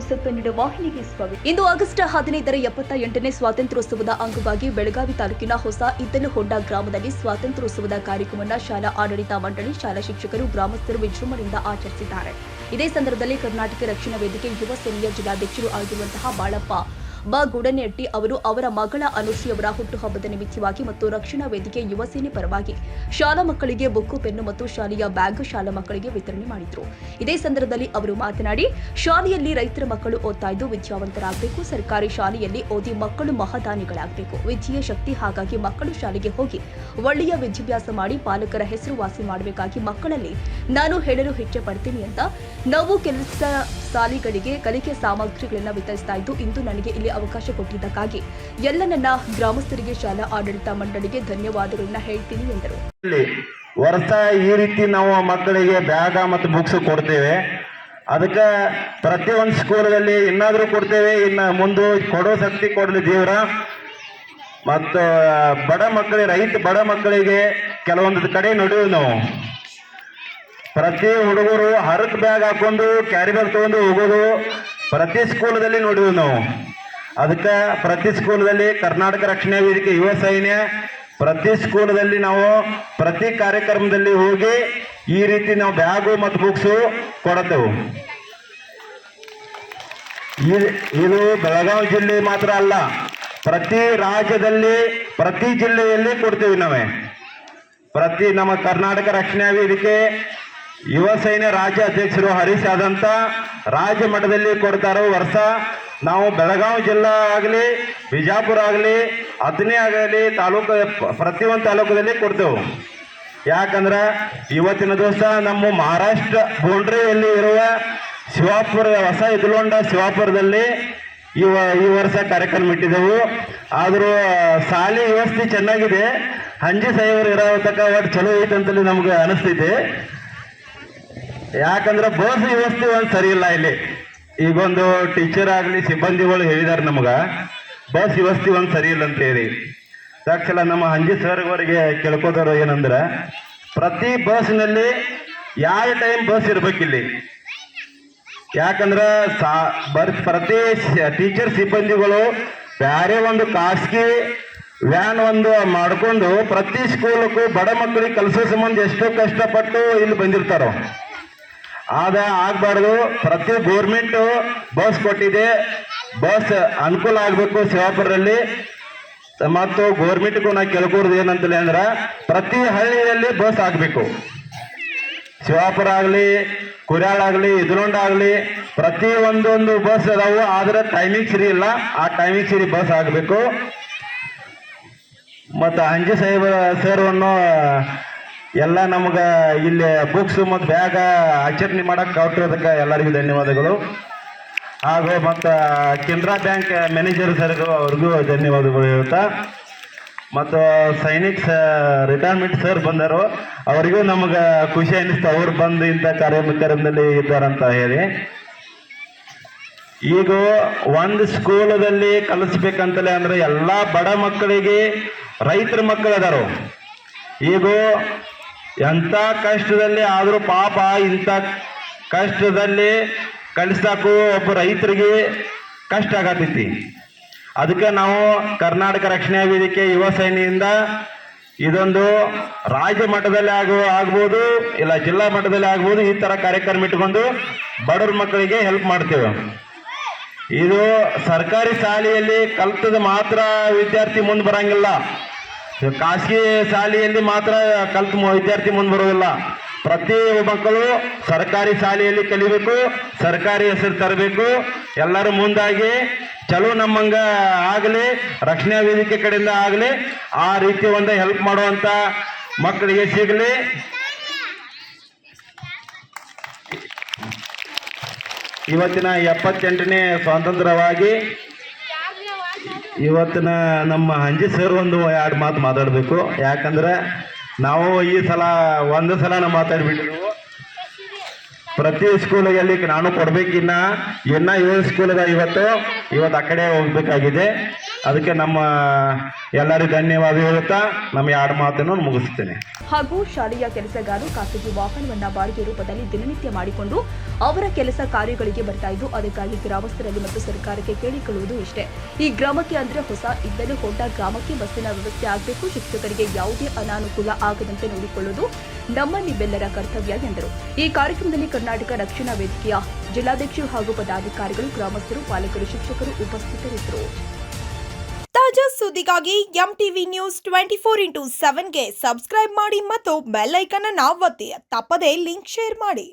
Joseph Kannada ವಾಹಿನಿಗೆ ಸ್ವಾಗತ. ಇಂದು August 15ರ 78ನೇ ಸ್ವಾತಂತ್ರ್ಯೋತ್ಸವದ ಅಂಗವಾಗಿ ಬೆಳಗಾವಿ ತಾಲೂಕಿನ ಹೊಸ ಇದ್ದಲಹೊಂಡ ಗ್ರಾಮದಲ್ಲಿ ಸ್ವಾತಂತ್ರ್ಯೋತ್ಸವದ ಕಾರ್ಯಕ್ರಮವನ್ನು ಶಾಲಾ ಆಡಳಿತ ಮಂಡಳಿ, ಶಾಲಾ ಶಿಕ್ಷಕರು, ಗ್ರಾಮಸ್ಥರು ವಿಜೃಂಭಣೆಯಿಂದ ಆಚರಿಸಿದ್ದಾರೆ. ಇದೇ ಸಂದರ್ಭದಲ್ಲಿ ಕರ್ನಾಟಕ ರಕ್ಷಣಾ ವೇದಿಕೆ ಯುವ ಸೇನೆಯ ಜಿಲ್ಲಾಧ್ಯಕ್ಷರು ಆಗಿರುವಂತಹ ಬಾಳಪ್ಪ ಗುಡನೆಟ್ಟಿ ಅವರು ಅವರ ಮಗಳ ಅನುಶ್ರೀ ಅವರ ಹುಟ್ಟುಹಬ್ಬದ ನಿಮಿತ್ತವಾಗಿ ಮತ್ತು ರಕ್ಷಣಾ ವೇದಿಕೆ ಯುವ ಸೇನೆ ಪರವಾಗಿ ಶಾಲಾ ಮಕ್ಕಳಿಗೆ ಬುಕ್ಕು, ಪೆನ್ನು ಮತ್ತು ಶಾಲೆಯ ಬ್ಯಾಗ್ ಶಾಲಾ ಮಕ್ಕಳಿಗೆ ವಿತರಣೆ ಮಾಡಿದರು. ಇದೇ ಸಂದರ್ಭದಲ್ಲಿ ಅವರು ಮಾತನಾಡಿ, ಶಾಲೆಯಲ್ಲಿ ರೈತರ ಮಕ್ಕಳು ಓದ್ತಾ ಇದ್ದು ವಿದ್ಯಾವಂತರಾಗಬೇಕು. ಸರ್ಕಾರಿ ಶಾಲೆಯಲ್ಲಿ ಓದಿ ಮಕ್ಕಳು ಮಹಾದಾನಿಗಳಾಗಬೇಕು. ವಿದ್ಯೆಯ ಶಕ್ತಿ, ಹಾಗಾಗಿ ಮಕ್ಕಳು ಶಾಲೆಗೆ ಹೋಗಿ ಒಳ್ಳೆಯ ವಿದ್ಯಾಭ್ಯಾಸ ಮಾಡಿ ಪಾಲಕರ ಹೆಸರುವಾಸಿ ಮಾಡಬೇಕಾಗಿ ಮಕ್ಕಳಲ್ಲಿ ನಾನು ಹೇಳಲು ಇಚ್ಛೆ ಪಡ್ತೀನಿ ಅಂತ ನಾವು ಕೆಲಸ ಶಾಲೆಗಳಿಗೆ ಕಲಿಕೆ ಸಾಮಗ್ರಿಗಳನ್ನು ವಿತರಿಸ್ತಾ ಇದ್ದು, ಇಂದು ನನಗೆ ಇಲ್ಲಿ ಅವಕಾಶ ಕೊಟ್ಟಿದ್ದಕ್ಕಾಗಿ ಎಲ್ಲ ನನ್ನ ಗ್ರಾಮಸ್ಥರಿಗೆ, ಶಾಲಾ ಆಡಳಿತ ಮಂಡಳಿಗೆ ಧನ್ಯವಾದಗಳನ್ನ ಹೇಳ್ತೀನಿ ಎಂದರು. ವರ್ಷ ಈ ರೀತಿ ನಾವು ಮಕ್ಕಳಿಗೆ ಬ್ಯಾಗ್ ಮತ್ತು ಬುಕ್ಸ್ ಕೊಡ್ತೇವೆ. ಅದಕ್ಕೆ ಪ್ರತಿಯೊಂದು ಸ್ಕೂಲಲ್ಲಿ ಇನ್ನಾದ್ರೂ ಕೊಡ್ತೇವೆ. ಇನ್ನು ಮುಂದೆ ಕೊಡೋ ಶಕ್ತಿ ಕೊಡಲಿ ದೇವ್ರ. ಮತ್ತು ಬಡ ಮಕ್ಕಳಿಗೆ, ಬಡ ಮಕ್ಕಳಿಗೆ ಕೆಲವೊಂದು ಕಡೆ ನೋಡಿವಿ ನಾವು, ಪ್ರತಿ ಹುಡುಗರು ಹರಕ್ ಬ್ಯಾಗ್ ಹಾಕೊಂಡು ಕ್ಯಾರಿ ಬ್ಯಾಗ್ ತಗೊಂಡು ಹೋಗೋದು ಪ್ರತಿ ಸ್ಕೂಲದಲ್ಲಿ ನೋಡಿವಿ ನಾವು. ಅದಕ್ಕೆ ಪ್ರತಿ ಸ್ಕೂಲದಲ್ಲಿ ಕರ್ನಾಟಕ ರಕ್ಷಣಾ ವೇದಿಕೆ ಯುವ ಸೈನ್ಯ ಪ್ರತಿ ಸ್ಕೂಲದಲ್ಲಿ ನಾವು ಪ್ರತಿ ಕಾರ್ಯಕ್ರಮದಲ್ಲಿ ಹೋಗಿ ಈ ರೀತಿ ನಾವು ಬ್ಯಾಗು ಮತ್ತು ಬುಕ್ಸು ಕೊಡುತ್ತೇವೆ. ಇದು ಬೆಳಗಾವಿ ಜಿಲ್ಲೆ ಮಾತ್ರ ಅಲ್ಲ, ಪ್ರತಿ ರಾಜ್ಯದಲ್ಲಿ ಪ್ರತಿ ಜಿಲ್ಲೆಯಲ್ಲಿ ಕೊಡ್ತೇವೆ ನಾವೇ. ಪ್ರತಿ ನಮ್ಮ ಕರ್ನಾಟಕ ರಕ್ಷಣಾ ವೇದಿಕೆ ಯುವ ಸೈನ್ಯ ರಾಜ್ಯ ಅಧ್ಯಕ್ಷರು ಹರೀಶ್ ಆದಂತ ರಾಜ್ಯ ಮಟ್ಟದಲ್ಲಿ ಕೊಡ್ತಾರೋ ವರ್ಷ. ನಾವು ಬೆಳಗಾವಿ ಜಿಲ್ಲಾ ಆಗಲಿ, ಬಿಜಾಪುರ ಆಗಲಿ, ಅಥಣಿ ಆಗಲಿ, ತಾಲೂಕು ಪ್ರತಿಯೊಂದು ತಾಲೂಕದಲ್ಲಿ ಕೊಡ್ತೇವೆ. ಯಾಕಂದ್ರೆ ಇವತ್ತಿನ ದಿವಸ ನಮ್ಮ ಮಹಾರಾಷ್ಟ್ರ ಬೌಂಡ್ರಿಯಲ್ಲಿ ಇರುವ ಶಿವಾಪುರ, ಹೊಸ ಇದ್ದಲಹೊಂಡ ಶಿವಾಪುರದಲ್ಲಿ ಈ ವರ್ಷ ಕಾರ್ಯಕ್ರಮ ಇಟ್ಟಿದ್ದೆವು. ಆದರೂ ಶಾಲೆ ವ್ಯವಸ್ಥೆ ಚೆನ್ನಾಗಿದೆ. ಹಂಜಿ ಸಾಹೇಬರು ಇರೋ ತಕ್ಕ ಒಟ್ಟು ಚಲೋ ಐತೆ ಅಂತಲ್ಲಿ ನಮ್ಗೆ ಅನಿಸ್ತೈತೆ. ಯಾಕಂದ್ರೆ ಬಸ್ ವ್ಯವಸ್ಥೆ ಒಂದು ಸರಿ ಇಲ್ಲ ಇಲ್ಲಿ. ಈಗೊಂದು ಟೀಚರ್ ಆಗಲಿ, ಸಿಬ್ಬಂದಿಗಳು ಹೇಳಿದಾರೆ ನಮ್ಗೆ ಬಸ್ ವ್ಯವಸ್ಥೆ ಒಂದು ಸರಿ ಇಲ್ಲ ಅಂತ ಹೇಳಿ. ತಕ್ಷಣ ನಮ್ಮ ಹಂಜಿ ಸರ್ವರಿಗೆ ಕೇಳ್ಕೋತಾರೋ ಏನಂದ್ರೆ, ಪ್ರತಿ ಬಸ್ನಲ್ಲಿ ಯಾವ ಟೈಮ್ ಬಸ್ ಇರ್ಬೇಕಿಲ್ಲಿ. ಯಾಕಂದ್ರೆ ಪ್ರತಿ ಟೀಚರ್ ಸಿಬ್ಬಂದಿಗಳು ಬೇರೆ ಒಂದು ಖಾಸಗಿ ವ್ಯಾನ್ ಒಂದು ಮಾಡ್ಕೊಂಡು ಪ್ರತಿ ಸ್ಕೂಲಕ್ಕೂ ಬಡ ಮಕ್ಕಳಿಗೆ ಕಲಿಸೋ ಸಂಬಂಧ ಎಷ್ಟೋ ಕಷ್ಟಪಟ್ಟು ಇಲ್ಲಿ ಬಂದಿರ್ತಾರೋ. ಆಗಬಾರ್ದು. ಪ್ರತಿ ಗೋರ್ಮೆಂಟ್ ಬಸ್ ಕೊಟ್ಟಿದೆ, ಬಸ್ ಅನುಕೂಲ ಆಗಬೇಕು ಶಿವಾಪುರಲ್ಲಿ. ಮತ್ತು ಗೋರ್ಮೆಂಟ್ಗೂ ನಾ ಕೇಳ್ಕೋದು ಏನಂತಲೇ ಅಂದ್ರೆ, ಪ್ರತಿ ಹಳ್ಳಿಯಲ್ಲಿ ಬಸ್ ಆಗಬೇಕು. ಶಿವಾಪುರ ಆಗಲಿ, ಕುರ್ಯಾಳ ಆಗಲಿ, ಇದ್ದಲಹೊಂಡ ಆಗಲಿ, ಪ್ರತಿ ಒಂದೊಂದು ಬಸ್ ಅದಾವು. ಆದ್ರೆ ಟೈಮಿಂಗ್ ಸರಿ ಇಲ್ಲ. ಆ ಟೈಮಿಂಗ್ ಸರಿ ಬಸ್ ಆಗಬೇಕು. ಮತ್ತು ಹಂಜಿ ಸಾಹೇಬ ಸರ್ವನ್ನು ಎಲ್ಲ ನಮ್ಗೆ ಇಲ್ಲಿ ಬುಕ್ಸ್ ಮತ್ತು ಬ್ಯಾಗ ಆಚರಣೆ ಮಾಡಕ್ಕೆ ಕೊಟ್ಟಿರೋದಕ್ಕೆ ಎಲ್ಲರಿಗೂ ಧನ್ಯವಾದಗಳು. ಹಾಗೂ ಮತ್ತು ಕೆನರಾ ಬ್ಯಾಂಕ್ ಮ್ಯಾನೇಜರ್ ಸರ್ಗೂ ಅವ್ರಿಗೂ ಧನ್ಯವಾದಗಳು ಹೇಳ್ತಾ, ಮತ್ತು ಸೈನಿಕ್ ರಿಟೈರ್ಮೆಂಟ್ ಸರ್ ಬಂದರು, ಅವರಿಗೂ ನಮ್ಗೆ ಖುಷಿ ಅನ್ನಿಸ್ತು ಅವ್ರು ಬಂದು ಇಂಥ ಕಾರ್ಯಕ್ರಮದಲ್ಲಿ ಇದ್ದಾರಂತ ಹೇಳಿ. ಈಗ ಒಂದು ಸ್ಕೂಲದಲ್ಲಿ ಕಲಿಸ್ಬೇಕಂತಲೇ ಅಂದ್ರೆ ಎಲ್ಲ ಬಡ ಮಕ್ಕಳಿಗೆ, ರೈತರ ಮಕ್ಕಳು ಅದಾರು. ಈಗ ಎಂಥ ಕಷ್ಟದಲ್ಲಿ ಆದರೂ ಪಾಪ ಇಂಥ ಕಷ್ಟದಲ್ಲಿ ಕಲಿಸಾಕು ಒಬ್ಬ ರೈತರಿಗೆ ಕಷ್ಟ ಆಗತೈತಿ. ಅದಕ್ಕೆ ನಾವು ಕರ್ನಾಟಕ ರಕ್ಷಣಾ ವೇದಿಕೆ ಯುವ ಸೇನೆಯಿಂದ ಇದೊಂದು ರಾಜ್ಯ ಮಟ್ಟದಲ್ಲಿ ಆಗ್ಬೋದು, ಇಲ್ಲ ಜಿಲ್ಲಾ ಮಟ್ಟದಲ್ಲಿ ಆಗ್ಬೋದು, ಈ ಥರ ಕಾರ್ಯಕ್ರಮ ಇಟ್ಕೊಂಡು ಬಡವ್ರ ಮಕ್ಕಳಿಗೆ ಹೆಲ್ಪ್ ಮಾಡ್ತೇವೆ. ಇದು ಸರ್ಕಾರಿ ಶಾಲೆಯಲ್ಲಿ ಕಲ್ತದ ಮಾತ್ರ ವಿದ್ಯಾರ್ಥಿ ಮುಂದೆ ಬರಂಗಿಲ್ಲ. ಖಾಸಗಿ ಶಾಲೆಯಲ್ಲಿ ಮಾತ್ರ ಕಲ್ತ ವಿದ್ಯಾರ್ಥಿ ಮುಂದೆ ಬರೋದಿಲ್ಲ. ಪ್ರತಿ ಮಕ್ಕಳು ಸರ್ಕಾರಿ ಶಾಲೆಯಲ್ಲಿ ಕಲಿಬೇಕು, ಸರ್ಕಾರಿ ಹೆಸರು ತರಬೇಕು. ಎಲ್ಲರೂ ಮುಂದಾಗಿ ಚಲೋ ನಮ್ಮಂಗ ಆಗಲಿ, ರಕ್ಷಣಾ ವೇದಿಕೆ ಕಡೆಯಿಂದ ಆಗಲಿ, ಆ ರೀತಿ ಒಂದು ಹೆಲ್ಪ್ ಮಾಡುವಂತ ಮಕ್ಕಳಿಗೆ ಸಿಗಲಿ. ಇವತ್ತಿನ 78ನೇ ಸ್ವಾತಂತ್ರ್ಯವಾಗಿ ಇವತ್ತಿನ ನಮ್ಮ ಹಂಜಿ ಸರ್ ಒಂದು 2 ಮಾತು ಮಾತಾಡಬೇಕು. ಯಾಕಂದ್ರೆ ನಾವು ಈ ಸಲ ಒಂದು ಸಲ ನಾವು ಮಾತಾಡ್ಬಿಟ್ಟಿರು. ಪ್ರತಿ ಸ್ಕೂಲಿಗೆ ನಾನು ಕೊಡ್ಬೇಕಿನ್ನ 7 ಸ್ಕೂಲ್ಗ ಇವತ್ತು ಆ ಕಡೆ ಹೋಗ್ಬೇಕಾಗಿದೆ. ಅದಕ್ಕೆ ನಮ್ಮ ಎಲ್ಲರಿಗೂ ಧನ್ಯವಾದ ಹೇಳುತ್ತಾ ನಮ್ಮ 2 ಮಾತನ್ನು ಮುಗಿಸ್ತೇನೆ. ಹಾಗೂ ಶಾಲೆಯ ಕೆಲಸಗಾರರು ಖಾಸಗಿ ವಾಹನವನ್ನ ಬಾಡಿಗೆ ರೂಪದಲ್ಲಿ ದಿನನಿತ್ಯ ಮಾಡಿಕೊಂಡು ಅವರ ಕೆಲಸ ಕಾರ್ಯಗಳಿಗೆ ಬರ್ತಾ ಇದ್ದು, ಅದಕ್ಕಾಗಿ ಗ್ರಾಮಸ್ಥರಲ್ಲಿ ಮತ್ತು ಸರ್ಕಾರಕ್ಕೆ ಕೇಳಿಕೊಳ್ಳುವುದು ಇಷ್ಟೇ. ಈ ಗ್ರಾಮಕ್ಕೆ ಅಂದ್ರೆ ಹೊಸ ಇದ್ದಲು ಹೊಂಡ ಗ್ರಾಮಕ್ಕೆ ಬಸ್ಸಿನ ವ್ಯವಸ್ಥೆ ಆಗಬೇಕು. ಶಿಕ್ಷಕರಿಗೆ ಯಾವುದೇ ಅನಾನುಕೂಲ ಆಗದಂತೆ ನೋಡಿಕೊಳ್ಳುವುದು ನಮ್ಮ ನಿಮ್ಮೆಲ್ಲರ ಕರ್ತವ್ಯ ಎಂದರು. ಈ ಕಾರ್ಯಕ್ರಮದಲ್ಲಿ ಕರ್ನಾಟಕ ರಕ್ಷಣಾ ವೇದಿಕೆಯ ಜಿಲ್ಲಾಧ್ಯಕ್ಷರು ಹಾಗೂ ಪದಾಧಿಕಾರಿಗಳು, ಗ್ರಾಮಸ್ಥರು, ಪಾಲಕರು, ಶಿಕ್ಷಕರು ಉಪಸ್ಥಿತರಿದ್ದರು. ತಾಜಾ ಸುದ್ದಿಗಾಗಿ MTV ನ್ಯೂಸ್ 24x7ಗೆ ಸಬ್ಸ್ಕ್ರೈಬ್ ಮಾಡಿ ಮತ್ತು ಬೆಲ್ ಐಕಾನ್ ಅನ್ನು ಒತ್ತಿ. ತಪ್ಪದೇ ಲಿಂಕ್ ಶೇರ್ ಮಾಡಿ.